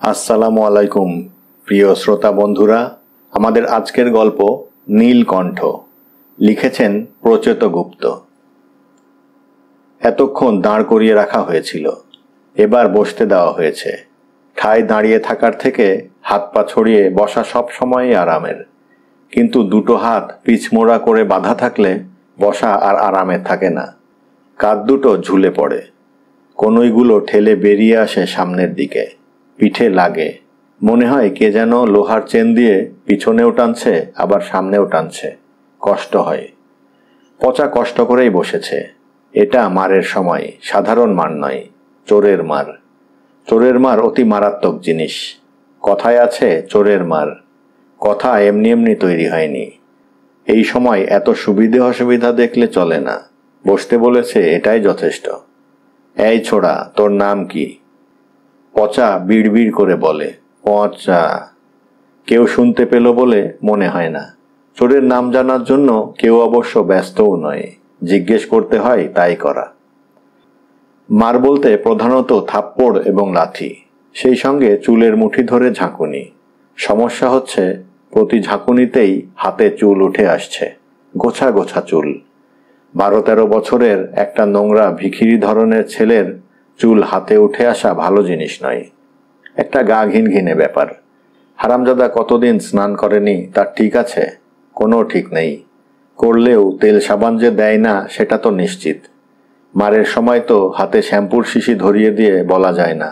আসসালামু আলাইকুম প্রিয় শ্রোতা বন্ধুরা, আমাদের আজকের গল্প নীলকণ্ঠ। লিখেছেন প্রচেত গুপ্ত। এতক্ষণ দাঁড় করিয়ে রাখা হয়েছিল, এবার বসতে দেওয়া হয়েছে। ঠায় দাঁড়িয়ে থাকার থেকে হাত পা ছড়িয়ে বসা সব সময়ই আরামের, কিন্তু দুটো হাত পিছমোড়া করে বাঁধা থাকলে বসা আর আরামের থাকে না। কাঁধ দুটো ঝুলে পড়ে, কনুইগুলো ঠেলে বেরিয়ে আসে সামনের দিকে, পিঠে লাগে। মনে হয় কে যেন লোহার চেন দিয়ে পিছনেও টানছে আবার সামনেও টানছে। কষ্ট হয়। পচা কষ্ট করেই বসেছে। এটা মারের সময়, সাধারণ মার নয়, চোরের মার। চোরের মার অতি মারাত্মক জিনিস। কথায় আছে চোরের মার। কথা এমনি এমনি তৈরি হয়নি। এই সময় এত সুবিধে অসুবিধা দেখলে চলে না। বসতে বলেছে, এটাই যথেষ্ট। এই ছোড়া, তোর নাম কি? পচা বিড়বিড় করে বলে, পচা। কেউ শুনতে পেল বলে মনে হয় না। চোরের নাম জানার জন্য কেউ অবশ্য ব্যস্তও নয়, জিজ্ঞেস করতে হয় তাই করা। মার বলতে প্রধানত থাপ্পড় এবং লাথি, সেই সঙ্গে চুলের মুঠি ধরে ঝাঁকুনি। সমস্যা হচ্ছে প্রতি ঝাঁকুনিতেই হাতে চুল উঠে আসছে, গোছা গোছা চুল। 12-13 বছরের একটা নোংরা ভিখিরি ধরনের ছেলের চুল হাতে উঠে আসা ভালো জিনিস নয়, একটা গা ঘিন ঘিনে ব্যাপার। হারামজাদা কতদিন স্নান করেনি তার ঠিক আছে? কোনো ঠিক নেই। করলেও তেল সাবান যে দেয় না সেটা তো নিশ্চিত। মারের সময় তো হাতে শ্যাম্পুর শিশি ধরিয়ে দিয়ে বলা যায় না,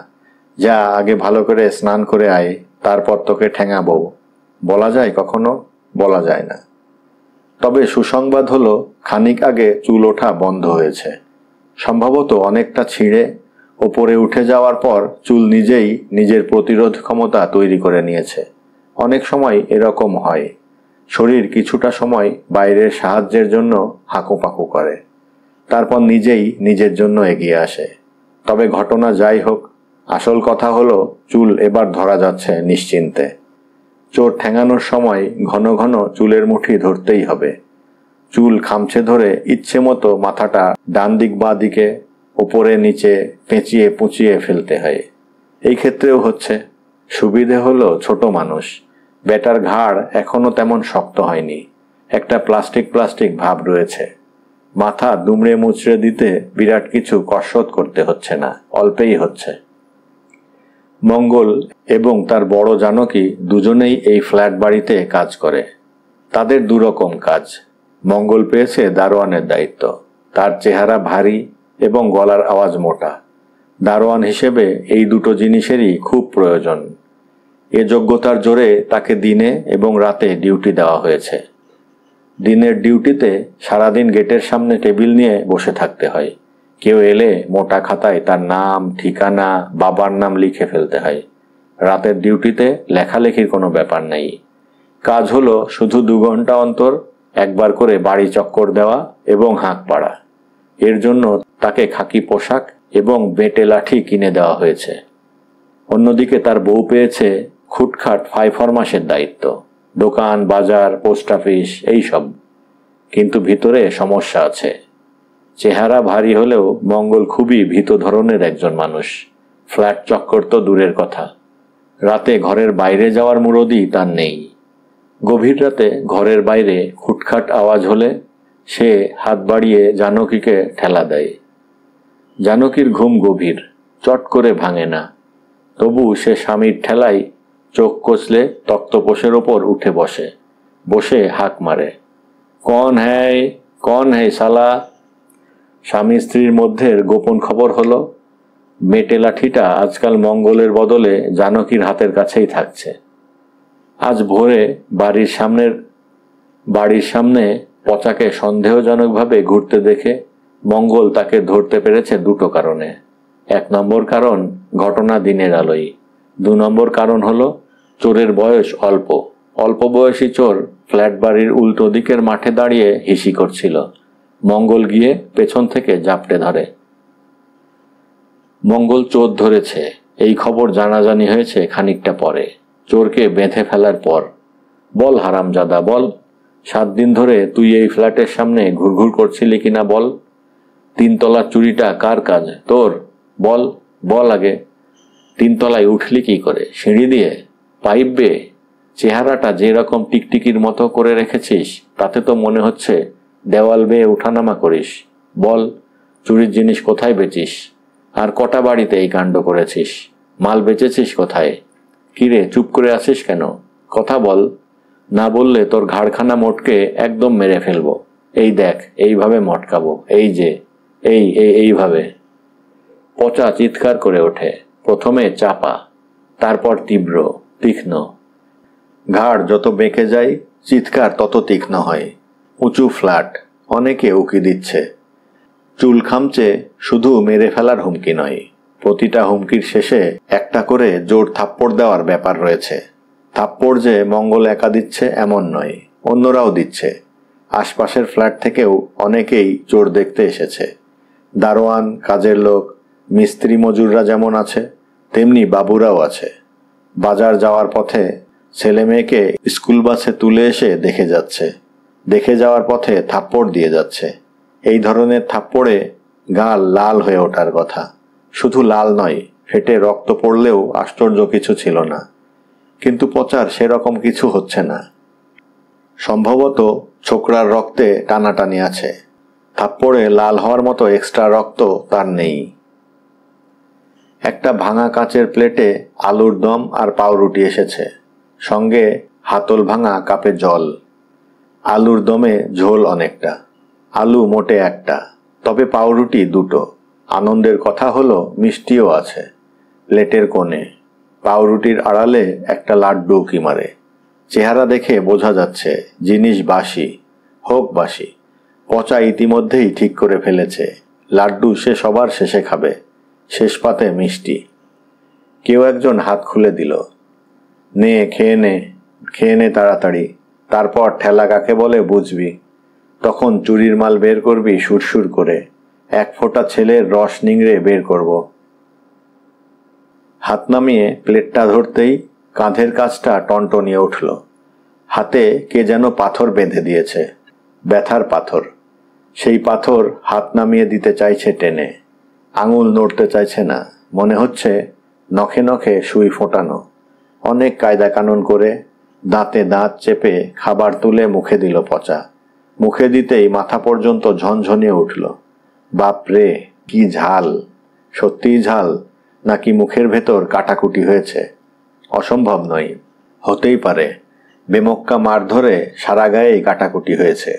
যা আগে ভালো করে স্নান করে আয়, তারপর তোকে ঠ্যাঙাবো। বলা যায় কখনো? বলা যায় না। তবে সুসংবাদ হলো খানিক আগে চুল ওঠা বন্ধ হয়েছে। সম্ভবত অনেকটা ছিঁড়ে ওপরে উঠে যাওয়ার পর চুল নিজেই নিজের প্রতিরোধ ক্ষমতা তৈরি করে নিয়েছে। অনেক সময় এরকম হয়। শরীর কিছুটা সময় বাইরের সাহায্যের জন্য হাঁকুপাঁকু করে, তারপর নিজেই নিজের জন্য এগিয়ে আসে। তবে ঘটনা যাই হোক, আসল কথা হলো চুল এবার ধরা যাচ্ছে নিশ্চিন্তে। চোর ঠ্যাঙানোর সময় ঘন ঘন চুলের মুঠি ধরতেই হবে। চুল খামচে ধরে ইচ্ছে মতো মাথাটা ডান দিক বাঁ দিকে, ওপরে নিচে পেঁচিয়ে পুঁচিয়ে ফেলতে হয়। এই ক্ষেত্রেও হচ্ছে। সুবিধে হলো ছোট মানুষ, বেটার ঘাড় এখনো তেমন শক্ত হয়নি, একটা প্লাস্টিক প্লাস্টিক ভাব রয়েছে। মাথা দুমড়ে মুচড়ে দিতে বিরাট কিছু কসরত করতে হচ্ছে না, অল্পেই হচ্ছে। মঙ্গল এবং তার বড় জানকী দুজনেই এই ফ্ল্যাট বাড়িতে কাজ করে। তাদের দুরকম কাজ। মঙ্গল পেয়েছে দারোয়ানের দায়িত্ব। তার চেহারা ভারী এবং গলার আওয়াজ মোটা। দারোয়ান হিসেবে এই দুটো জিনিসেরই খুব প্রয়োজন। এ যোগ্যতার জোরে তাকে দিনে এবং রাতে ডিউটি দেওয়া হয়েছে। দিনের ডিউটিতে সারাদিন গেটের সামনে টেবিল নিয়ে বসে থাকতে হয়। কেউ এলে মোটা খাতায় তার নাম, ঠিকানা, বাবার নাম লিখে ফেলতে হয়। রাতের ডিউটিতে লেখালেখির কোনো ব্যাপার নেই। কাজ হলো শুধু 2 ঘন্টা অন্তর একবার করে বাড়ি চক্কর দেওয়া এবং হাঁক পাড়া। এর জন্য তাকে খাকি পোশাক এবং বেটে লাঠি কিনে দেওয়া হয়েছে। অন্যদিকে তার বউ পেয়েছে খুটখাট ফাইফরমাসের দায়িত্ব, দোকান, বাজার, পোস্ট অফিস, এইসব। কিন্তু ভিতরে সমস্যা আছে। চেহারা ভারী হলেও মঙ্গল খুবই ভীত ধরনের একজন মানুষ। ফ্ল্যাট চক্কর তো দূরের কথা, রাতে ঘরের বাইরে যাওয়ার মুরদি তার নেই। গভীর রাতে ঘরের বাইরে খুটখাট আওয়াজ হলে সে হাত বাড়িয়ে জানকীকে ঠেলা দেয়। জানকীর ঘুম গভীর, চট করে ভাঙে না। তবু সে স্বামীর ঠেলায় চোখ কচলে তক্তপোষের ওপর উঠে বসে, বসে হাঁক মারে, কন হ্যায় সালা। স্বামী স্ত্রীর মধ্যের গোপন খবর হলো মেটে লাঠিটা আজকাল মঙ্গলের বদলে জানকীর হাতের কাছেই থাকছে। আজ ভোরে বাড়ির সামনে পচাকে সন্দেহজনকভাবে ঘুরতে দেখে মঙ্গল তাকে ধরতে পেরেছে 2টো কারণে। 1 নম্বর কারণ ঘটনা দিনের আলোয়। 2 নম্বর কারণ হলো চোরের বয়স অল্প। অল্প বয়সী চোর ফ্ল্যাট বাড়ির উল্টো দিকের মাঠে দাঁড়িয়ে হিসি করছিল। মঙ্গল গিয়ে পেছন থেকে জাপটে ধরে। মঙ্গল চোর ধরেছে এই খবর জানাজানি হয়েছে খানিকটা পরে, চোরকে বেঁধে ফেলার পর। বল হারামজাদা বল, 7 দিন ধরে তুই এই ফ্ল্যাটের সামনে ঘুরঘুর করছিলি কিনা বল। 3 তলার চুরিটা কার কাজ? তোর? বল আগে। তিনতলায় উঠলি কি করে? সিঁড়ি দিয়ে? পাইপ বেয়ে? চেহারাটা যেরকম টিকটিকির মতো করে রেখেছিস তাতে তো মনে হচ্ছে দেওয়াল বেয়ে উঠানামা করিস। বল, চুরির জিনিস কোথায় বেচিস? আর কটা বাড়িতে এই কাণ্ড করেছিস? মাল বেচেছিস কোথায়? কিরে, চুপ করে আছিস কেন? কথা বল, না বললে তোর ঘাড়খানা মোটকে একদম মেরে ফেলবো। এই দেখ, এইভাবে মটকাবো, এই যে এইভাবে। পচা চিৎকার করে ওঠে, প্রথমে চাপা, তারপর তীব্র, তীক্ষ্ণ। ঘাড় যত বেঁকে যায় চিৎকার তত তীক্ষ্ণ হয়। উঁচু ফ্ল্যাট, অনেকে উকি দিচ্ছে। চুল খামচে শুধু মেরে ফেলার হুমকি নয়, প্রতিটা হুমকির শেষে একটা করে জোর থাপ্পড় দেওয়ার ব্যাপার রয়েছে। থাপ্পড় যে মঙ্গল একা দিচ্ছে এমন নয়, অন্যরাও দিচ্ছে। আশপাশের ফ্ল্যাট থেকেও অনেকেই চোর দেখতে এসেছে। দারোয়ান, কাজের লোক, মিস্ত্রি মজুররা যেমন আছে তেমনি বাবুরাও আছে। বাজার যাওয়ার পথে ছেলে মেয়েকে স্কুল বাসে তুলে এসে দেখে যাচ্ছে, দেখে যাওয়ার পথে থাপ্পড় দিয়ে যাচ্ছে। এই ধরনের থাপ্পড়ে গাল লাল হয়ে ওঠার কথা। শুধু লাল নয়, ফেটে রক্ত পড়লেও আশ্চর্য কিছু ছিল না। কিন্তু পচার সেরকম কিছু হচ্ছে না। সম্ভবত ছোকরার রক্তে টানাটানি আছে, থাপ্পড়ে লাল হওয়ার মতো এক্সট্রা রক্ত তার নেই। একটা ভাঙা কাচের প্লেটে আলুর দম আর পাউরুটি এসেছে, সঙ্গে হাতল ভাঙা কাপে জল। আলুর দমে ঝোল অনেকটা, আলু মোটে একটা, তবে পাউরুটি দুটো। আনন্দের কথা হলো মিষ্টিও আছে প্লেটের কোণে। পাউরুটির আড়ালে একটা লাড্ডু উকি মারে। চেহারা দেখে বোঝা যাচ্ছে জিনিস বাসি, হোক বাসি। পচা ইতিমধ্যেই ঠিক করে ফেলেছে লাড্ডু সে সবার শেষে খাবে, শেষ পাতে মিষ্টি। কেউ একজন হাত খুলে দিল, নে খেয়ে নে, খেয়ে নে তাড়াতাড়ি, তারপর ঠেলা কাকে বলে বুঝবি। তখন চুরির মাল বের করবি সুরসুর করে, এক ফোঁটা ছেলের রস নিংড়ে বের করব। হাত নামিয়ে প্লেটটা ধরতেই কাঁধের কাছটা টনটনিয়ে উঠল। হাতে কে যেন পাথর বেঁধে দিয়েছে, ব্যথার পাথর। সেই পাথর হাত নামিয়ে দিতে চাইছে টেনে, আঙুল নড়তে চাইছে না। মনে হচ্ছে নখে নখে সুই ফোটানো। অনেক কায়দা কানুন করে দাঁতে দাঁত চেপে খাবার তুলে মুখে দিল পচা। মুখে দিতেই মাথা পর্যন্ত ঝনঝনিয়ে উঠল। বাপরে, কি ঝাল! সত্যিই ঝাল, নাকি মুখের ভেতর কাটাকুটি হয়েছে? অসম্ভব নয়, হতেই পারে। বেমক্কা মার ধরে সারা গায়েই কাটাকুটি হয়েছে,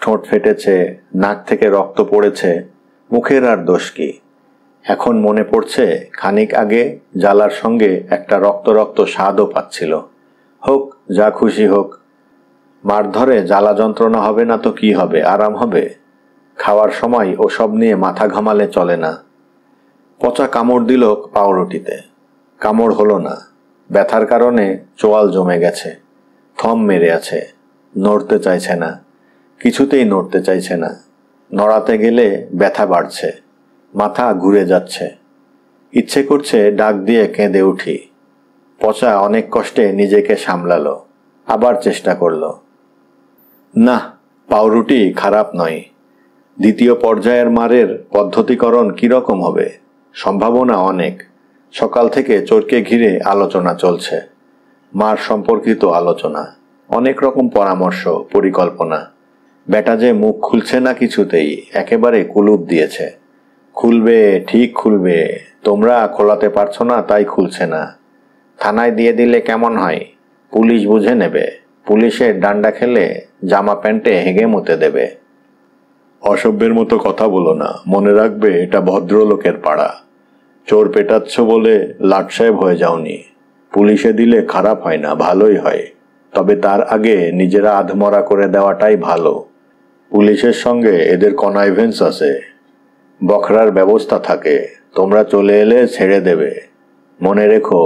ঠোঁট ফেটেছে, নাক থেকে রক্ত পড়েছে। মুখের আর দোষ কি? এখন মনে পড়ছে খানিক আগে জ্বালার সঙ্গে একটা রক্ত রক্ত স্বাদও পাচ্ছিল। হোক, যা খুশি হোক। মার ধরে জ্বালা যন্ত্রণা হবে না তো কি হবে, আরাম হবে। খাওয়ার সময় ওসব নিয়ে মাথা ঘামালে চলে না। পচা কামড় দিল পাউরুটিতে, কামড় হলো না। ব্যথার কারণে চোয়াল জমে গেছে, থম মেরে আছে, নড়তে চাইছে না, কিছুতেই নড়তে চাইছে না। নড়াতে গেলে ব্যথা বাড়ছে, মাথা ঘুরে যাচ্ছে। ইচ্ছে করছে ডাক দিয়ে কেঁদে উঠি। পচা অনেক কষ্টে নিজেকে সামলালো, আবার চেষ্টা করলো। না, পাউরুটি খারাপ নয়। দ্বিতীয় পর্যায়ের মারের পদ্ধতিকরণ কিরকম হবে? সম্ভাবনা অনেক। সকাল থেকে চোরকে ঘিরে আলোচনা চলছে, মার সম্পর্কিত আলোচনা, অনেক রকম পরামর্শ, পরিকল্পনা। বেটা যে মুখ খুলছে না কিছুতেই, একেবারে কুলুপ দিয়েছে। খুলবে, ঠিক খুলবে, তোমরা খোলাতে পারছো না তাই খুলছে না। থানায় দিয়ে দিলে কেমন হয়? পুলিশ বুঝে নেবে, পুলিশের ডান্ডা খেলে জামা প্যান্টে হেগে মুতে দেবে। অসভ্যের মতো কথা বলো না, মনে রাখবে এটা ভদ্রলোকের পাড়া। চোর পেটাচ্ছ বলে লাট সাহেব হয়ে যাওনি। পুলিশে দিলে খারাপ হয় না, ভালোই হয়, তবে তার আগে নিজেরা আধমরা করে দেওয়াটাই ভালো। পুলিশের সঙ্গে এদের কনাইভেন্স আছে, বখরার ব্যবস্থা থাকে। তোমরা চলে এলে ছেড়ে দেবে। মনে রেখো,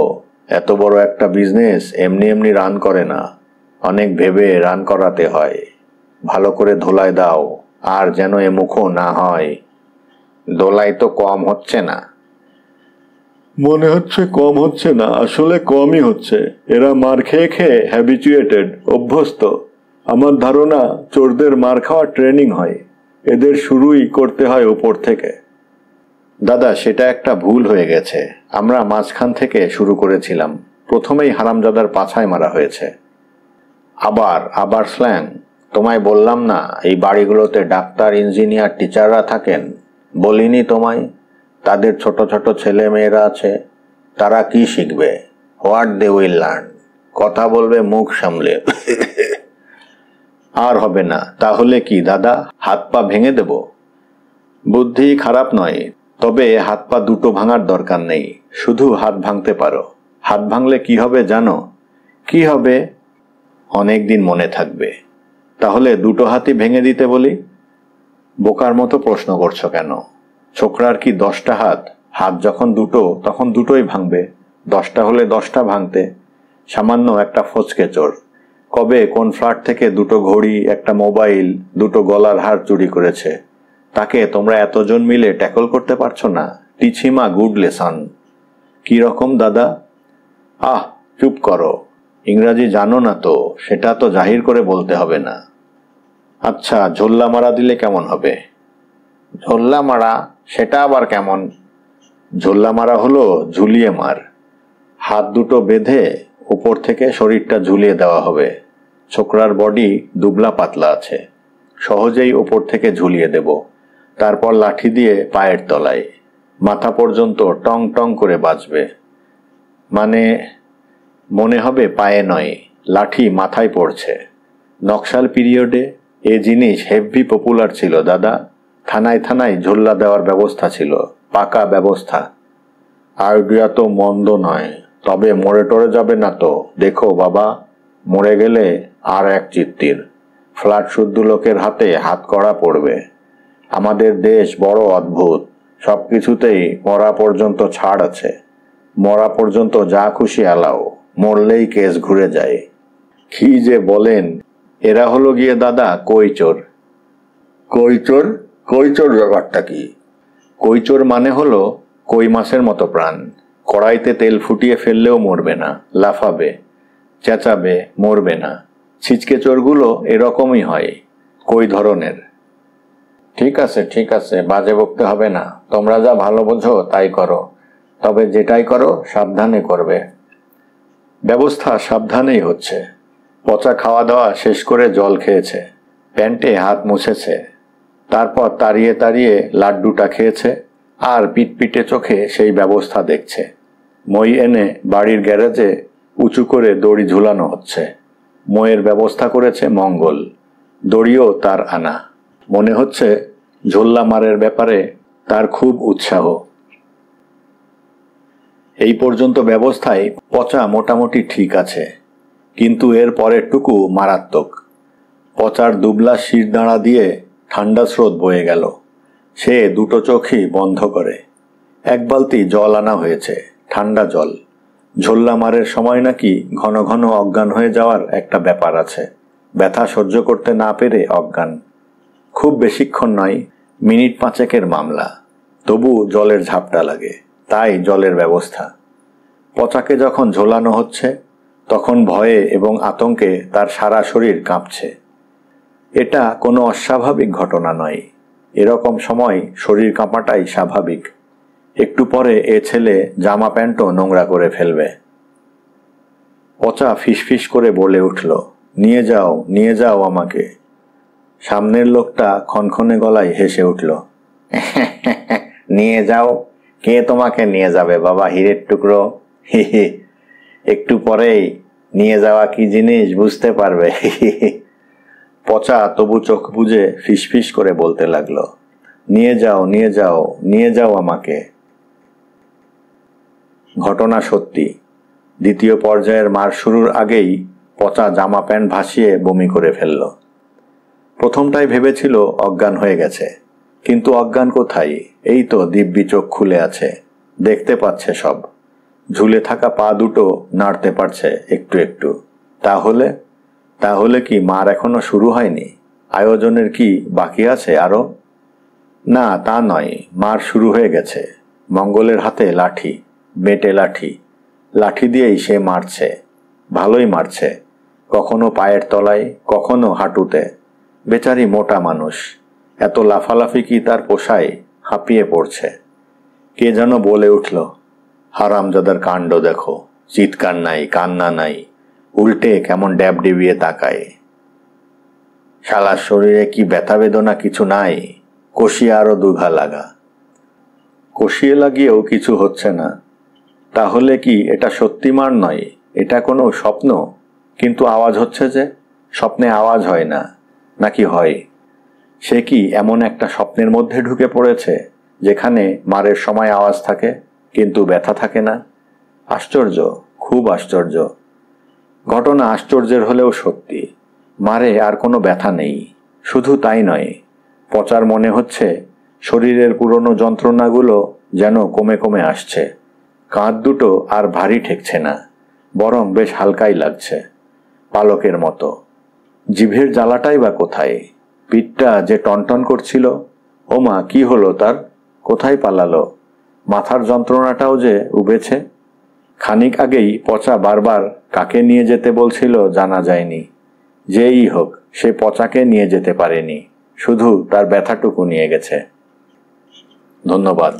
এত বড় একটা বিজনেস এমনি এমনি রান করে না, অনেক ভেবে রান করাতে হয়। ভালো করে ধোলাই দাও, আর যেন এ মুখো না হয়। দোলাই তো কম হচ্ছে না। মনে হচ্ছে কম হচ্ছে না, আসলে কমই হচ্ছে। এরা মার খেয়ে খেয়ে হ্যাবিচুয়েটেড, অভ্যস্ত। আমার ধারণা চোরদের মার খাওয়া ট্রেনিং হয়, এদের শুরুই করতে হয় উপর থেকে। দাদা, সেটা একটা ভুল হয়ে গেছে। আমরা মাঝখান থেকে শুরু করেছিলাম। প্রথমেই হারামজাদার পাছায় মারা হয়েছে। আবার আবার স্ল্যাং? তোমায় বললাম না এই বাড়িগুলোতে ডাক্তার, ইঞ্জিনিয়ার, টিচাররা থাকেন? বলিনি তোমায়? তাদের ছোট ছোট ছেলে মেয়েরা আছে। তারা কি শিখবে? What they will learn? কথা বলবে মুখ সামলে। আর হবে না। তাহলে কি দাদা, হাত পা ভেঙে দেব? বুদ্ধি খারাপ নয়, তবে হাত পা দুটো ভাঙার দরকার নেই, শুধু হাত ভাঙতে পারো। হাত ভাঙলে কি হবে জানো? কি হবে? অনেক দিন মনে থাকবে। তাহলে দুটো হাতই ভেঙে দিতে বলি? বোকার মতো প্রশ্ন করছো কেন? ছোকরার কি 10টা হাত? হাত যখন দুটো তখন দুটোই ভাঙবে। 10টা হলে 10টা ভাঙতে। সামান্য একটা ফচকে চোর কবে কোন ফ্ল্যাট থেকে দুটো ঘড়ি, একটা মোবাইল, দুটো গলার হার চুরি করেছে। তাকে তোমরা এতজন মিলে ট্যাকল করতে পারছো না? টিচিমা গুড লেসন। কি রকম দাদা? আহ, চুপ করো। ইংরাজি জানো না তো, সেটা তো জাহির করে বলতে হবে না। আচ্ছা, ঝোল্লা মারা দিলে কেমন হবে? ঝোল্লা মারা? সেটা আবার কেমন? ঝোল্লা মারা হলো ঝুলিয়ে মার। হাত দুটো বেঁধে উপর থেকে শরীরটা ঝুলিয়ে দেওয়া হবে। ছোকরার বডি দুবলা পাতলা আছে, সহজেই উপর থেকে ঝুলিয়ে দেব। তারপর লাঠি দিয়ে পায়ের তলায়, মাথা পর্যন্ত টং টং করে বাজবে। মানে মনে হবে পায়ে নয়, লাঠি মাথায় পড়ছে। নকশাল পিরিয়ডে এ জিনিস হেভি পপুলার ছিল দাদা। থানায় থানায় ঝোল্লা দেওয়ার ব্যবস্থা ছিল, পাকা ব্যবস্থা। আইডিয়া তো মন্দ নয়, তবে মরে টরে যাবে না তো? দেখো বাবা, মরে গেলে আর এক চিত্তির। ফ্ল্যাট শুদ্ধ লোকের হাতে হাত কড়া পড়বে। আমাদের দেশ বড় অদ্ভুত, সবকিছুতেই মরা পর্যন্ত ছাড় আছে। মরা পর্যন্ত যা খুশি আলাও, মরলেই কেস ঘুরে যায়। কি যে বলেন! এরা হলো গিয়ে দাদা কৈচোর। কৈচোর? কৈচোর ব্যাপারটা কি? কৈচোর মানে হলো কই মাছের মতো প্রাণ। কড়াইতে তেল ফুটিয়ে ফেললেও মরবে না, লাফাবে, চেঁচাবে, মরবে না। ছিচকে চোরগুলো এরকমই হয়, কই ধরনের। ঠিক আছে ঠিক আছে, বাজে বকতে হবে না। তোমরা যা ভালো বোঝো তাই করো, তবে যেটাই করো সাবধানে করবে। ব্যবস্থা সাবধানেই হচ্ছে। পচা খাওয়া দাওয়া শেষ করে জল খেয়েছে, প্যান্টে হাত মুছেছে, তারপর তাড়িয়ে তাড়িয়ে লাড্ডুটা খেয়েছে, আর পিটপিটে চোখে সেই ব্যবস্থা দেখছে। মই এনে বাড়ির গ্যারেজে উঁচু করে দড়ি ঝুলানো হচ্ছে। মইয়ের ব্যবস্থা করেছে মঙ্গল, দড়িও তার আনা। মনে হচ্ছে ঝোল্লা মারের ব্যাপারে তার খুব উৎসাহ। এই পর্যন্ত ব্যবস্থায় পচা মোটামুটি ঠিক আছে, কিন্তু এর পরেরটুকু মারাত্মক। পচার দুবলা শিরদাঁড়া দিয়ে ঠান্ডা স্রোত বয়ে গেল। সে দুটো চোখই বন্ধ করে। এক বালতি জল আনা হয়েছে, ঠান্ডা জল। ঝোল্লা মারের সময় নাকি ঘন ঘন অজ্ঞান হয়ে যাওয়ার একটা ব্যাপার আছে। ব্যথা সহ্য করতে না পেরে অজ্ঞান। খুব বেশিক্ষণ নয়, মিনিট 5 মামলা। তবু জলের ঝাপটা লাগে, তাই জলের ব্যবস্থা। পচাকে যখন ঝোলানো হচ্ছে তখন ভয়ে এবং আতঙ্কে তার সারা শরীর কাঁপছে। এটা কোনো অস্বাভাবিক ঘটনা নয়, এরকম সময় শরীর কাঁপাটাই স্বাভাবিক। একটু পরে এ ছেলে জামা প্যান্টও নোংরা করে ফেলবে। পচা ফিসফিস করে বলে উঠল, নিয়ে যাও নিয়ে যাও আমাকে। সামনের লোকটা খনখনে গলায় হেসে উঠল, নিয়ে যাও? কে তোমাকে নিয়ে যাবে বাবা হীরের টুকরো? হি হি, একটু পরেই নিয়ে যাওয়া কি জিনিস বুঝতে পারবে। পচা তবু চোখ বুজে ফিসফিস করে বলতে লাগলো, নিয়ে যাও নিয়ে যাও নিয়ে যাও আমাকে। ঘটনা সত্যি। দ্বিতীয় পর্যায়ের মার শুরুর আগেই পচা জামা প্যান্ট ভাসিয়ে বমি করে ফেলল। প্রথমটাই ভেবেছিল অজ্ঞান হয়ে গেছে, কিন্তু অজ্ঞান কোথায়? এই তো দিব্যি চোখ খুলে আছে, দেখতে পাচ্ছে সব। ঝুলে থাকা পা দুটো নাড়তে পারছে একটু একটু। তাহলে তাহলে কি মার এখনো শুরু হয়নি? আয়োজনের কি বাকি আছে আরো? না, তা নয়, মার শুরু হয়ে গেছে। মঙ্গলের হাতে লাঠি, বেটে লাঠি। লাঠি দিয়েই সে মারছে, ভালোই মারছে। কখনো পায়ের তলায়, কখনো হাঁটুতে। বেচারি মোটা মানুষ, এত লাফালাফি কি তার পোষায়? হাঁপিয়ে পড়ছে। কে যেন বলে উঠল, হারামজাদার কাণ্ড দেখো, চিৎকার নাই, কান্না নাই, উল্টে কেমন ড্যাব ডিবিয়ে তাকায়। শালার শরীরে কি ব্যথা বেদনা কিছু নাই? কষিয়ে আরো দুঘা লাগা। কষিয়ে লাগিয়েও কিছু হচ্ছে না। তাহলে কি এটা সত্যি মার নয়, এটা কোনো স্বপ্ন? কিন্তু আওয়াজ হচ্ছে যে, স্বপ্নে আওয়াজ হয় না, নাকি হয়? সে কি এমন একটা স্বপ্নের মধ্যে ঢুকে পড়েছে যেখানে মারের সময় আওয়াজ থাকে কিন্তু ব্যথা থাকে না? আশ্চর্য, খুব আশ্চর্য। ঘটনা আশ্চর্যের হলেও সত্যি। মারে আর কোনো ব্যথা নেই। শুধু তাই নয়, পচার মনে হচ্ছে শরীরের পুরনো যন্ত্রণাগুলো যেন কমে কমে আসছে। কাঁধ দুটো আর ভারী ঠেকছে না, বরং বেশ হালকাই লাগছে, পালকের মতো। জিভের জ্বালাটাই বা কোথায়? পিঠটা যে টনটন করছিল, ওমা কি হলো তার? কোথায় পালালো? মাথার যন্ত্রণাটাও যে উবেছে। খানিক আগেই পচা বারবার কাকে নিয়ে যেতে বলছিল জানা যায়নি। যেই হোক, সে পচাকে নিয়ে যেতে পারেনি, শুধু তার ব্যথাটুকু নিয়ে গেছে। ধন্যবাদ।